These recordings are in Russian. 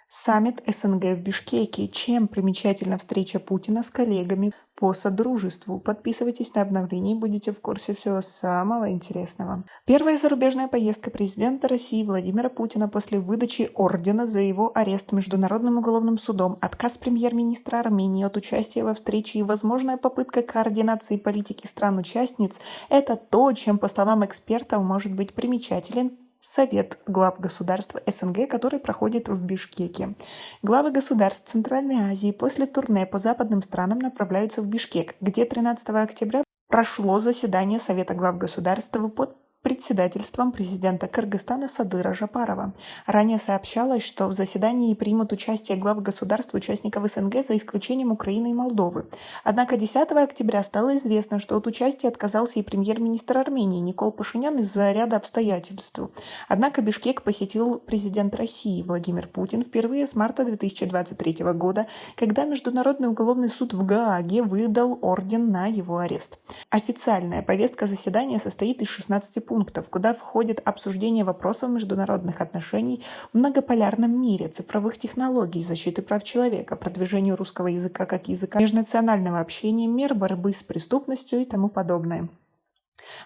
Саммит СНГ в Бишкеке. Чем примечательна встреча Путина с коллегами по содружеству? Подписывайтесь на обновления и будете в курсе всего самого интересного. Первая зарубежная поездка президента России Владимира Путина после выдачи ордена за его арест Международным уголовным судом, отказ премьер-министра Армении от участия во встрече и возможная попытка координации политики стран-участниц – это то, чем, по словам экспертов, может быть примечателен Совет глав государств СНГ, который проходит в Бишкеке. Главы государств Центральной Азии после турне по западным странам направляются в Бишкек, где 13 октября прошло заседание Совета глав государств под председательством президента Кыргызстана Садыра Жапарова. Ранее сообщалось, что в заседании примут участие главы государств участников СНГ за исключением Украины и Молдовы. Однако 10 октября стало известно, что от участия отказался и премьер-министр Армении Никол Пашинян из-за ряда обстоятельств. Однако Бишкек посетил президент России Владимир Путин впервые с марта 2023 года, когда Международный уголовный суд в Гааге выдал орден на его арест. Официальная повестка заседания состоит из 16 пунктов, куда входит обсуждение вопросов международных отношений в многополярном мире, цифровых технологий, защиты прав человека, продвижению русского языка как языка межнационального общения, мер борьбы с преступностью и тому подобное.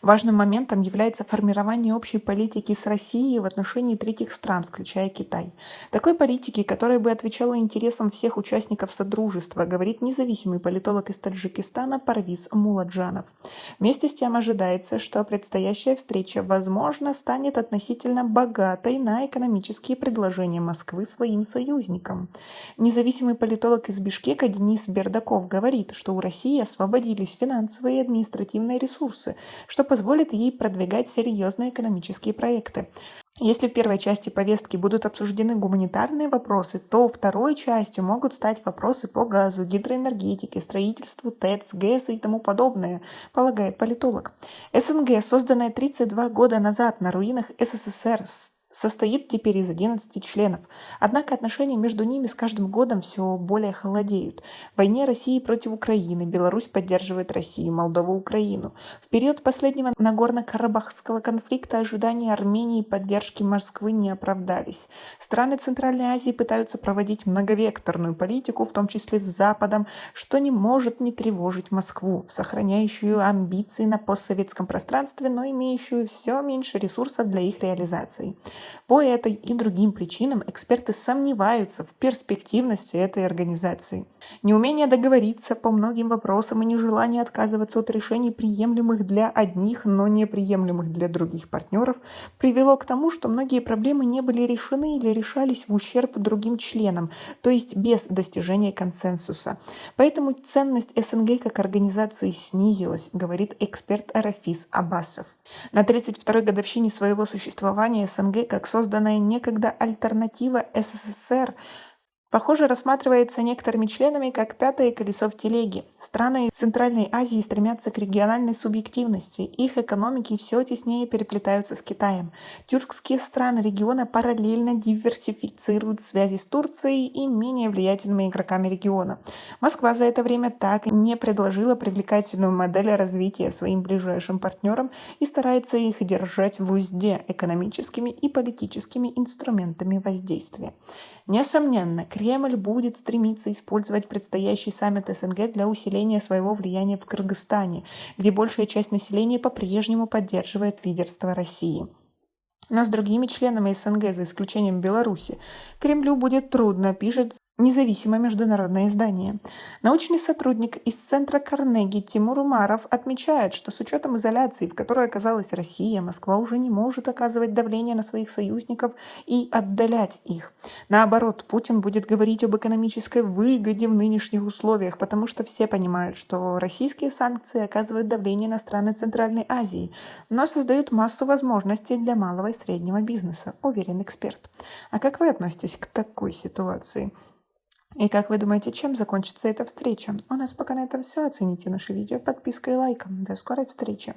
Важным моментом является формирование общей политики с Россией в отношении третьих стран, включая Китай. Такой политики, которая бы отвечала интересам всех участников Содружества, говорит независимый политолог из Таджикистана Парвиз Муладжанов. Вместе с тем ожидается, что предстоящая встреча, возможно, станет относительно богатой на экономические предложения Москвы своим союзникам. Независимый политолог из Бишкека Денис Бердаков говорит, что у России освободились финансовые и административные ресурсы, что позволит ей продвигать серьезные экономические проекты. Если в первой части повестки будут обсуждены гуманитарные вопросы, то второй частью могут стать вопросы по газу, гидроэнергетике, строительству ТЭЦ, ГЭС и тому подобное, полагает политолог. СНГ, созданная 32 года назад на руинах СССР, состоит теперь из 11 членов. Однако отношения между ними с каждым годом все более холодеют. В войне России против Украины Беларусь поддерживает Россию, Молдова – Украину. В период последнего Нагорно-Карабахского конфликта ожидания Армении поддержки Москвы не оправдались. Страны Центральной Азии пытаются проводить многовекторную политику, в том числе с Западом, что не может не тревожить Москву, сохраняющую амбиции на постсоветском пространстве, но имеющую все меньше ресурсов для их реализации. По этой и другим причинам эксперты сомневаются в перспективности этой организации. Неумение договориться по многим вопросам и нежелание отказываться от решений, приемлемых для одних, но неприемлемых для других партнеров, привело к тому, что многие проблемы не были решены или решались в ущерб другим членам, то есть без достижения консенсуса. Поэтому ценность СНГ как организации снизилась, говорит эксперт Рафис Аббасов. На 32-й годовщине своего существования СНГ, как созданная некогда альтернатива СССР, похоже, рассматривается некоторыми членами как пятое колесо в телеге. Страны Центральной Азии стремятся к региональной субъективности, их экономики все теснее переплетаются с Китаем. Тюркские страны региона параллельно диверсифицируют связи с Турцией и менее влиятельными игроками региона. Москва за это время так и не предложила привлекательную модель развития своим ближайшим партнерам и старается их держать в узде экономическими и политическими инструментами воздействия. Несомненно, Кремль будет стремиться использовать предстоящий саммит СНГ для усиления своего влияния в Кыргызстане, где большая часть населения по-прежнему поддерживает лидерство России. Но с другими членами СНГ, за исключением Беларуси, Кремлю будет трудно, пишет независимое международное издание. Научный сотрудник из Центра Карнеги Тимур Умаров отмечает, что с учетом изоляции, в которой оказалась Россия, Москва уже не может оказывать давление на своих союзников и отдалять их. Наоборот, Путин будет говорить об экономической выгоде в нынешних условиях, потому что все понимают, что российские санкции оказывают давление на страны Центральной Азии, но создают массу возможностей для малого и среднего бизнеса, уверен эксперт. А как вы относитесь к такой ситуации? И как вы думаете, чем закончится эта встреча? У нас пока на этом все. Оцените наше видео подпиской и лайком. До скорой встречи!